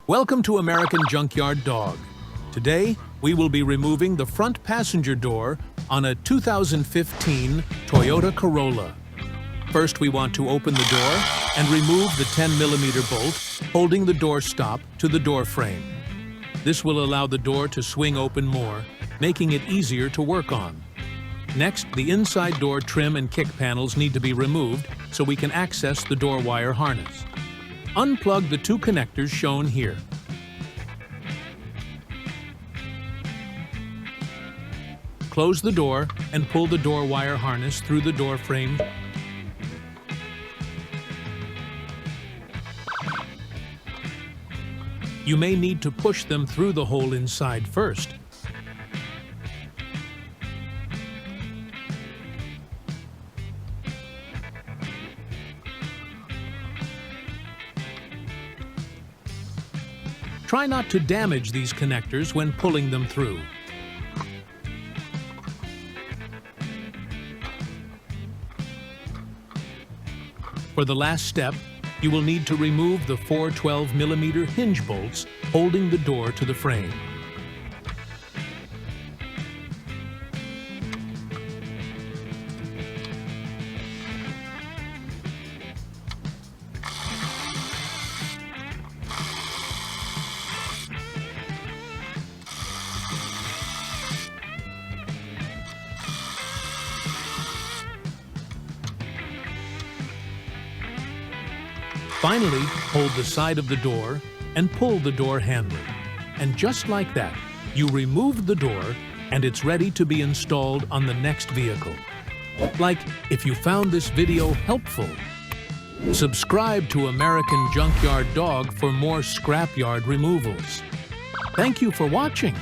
Welcome to American Junkyard Dog. Today, we will be removing the front passenger door on a 2015 Toyota Corolla. First, we want to open the door and remove the 10mm bolt holding the door stop to the door frame. This will allow the door to swing open more, making it easier to work on. Next, the inside door trim and kick panels need to be removed so we can access the door wire harness. Unplug the two connectors shown here. Close the door and pull the door wire harness through the door frame. You may need to push them through the hole inside first. Try not to damage these connectors when pulling them through. For the last step, you will need to remove the four 12mm hinge bolts holding the door to the frame. Finally, hold the side of the door and pull the door handle. And just like that, you remove the door and it's ready to be installed on the next vehicle. Like, if you found this video helpful, subscribe to American Junkyard Dog for more scrapyard removals. Thank you for watching.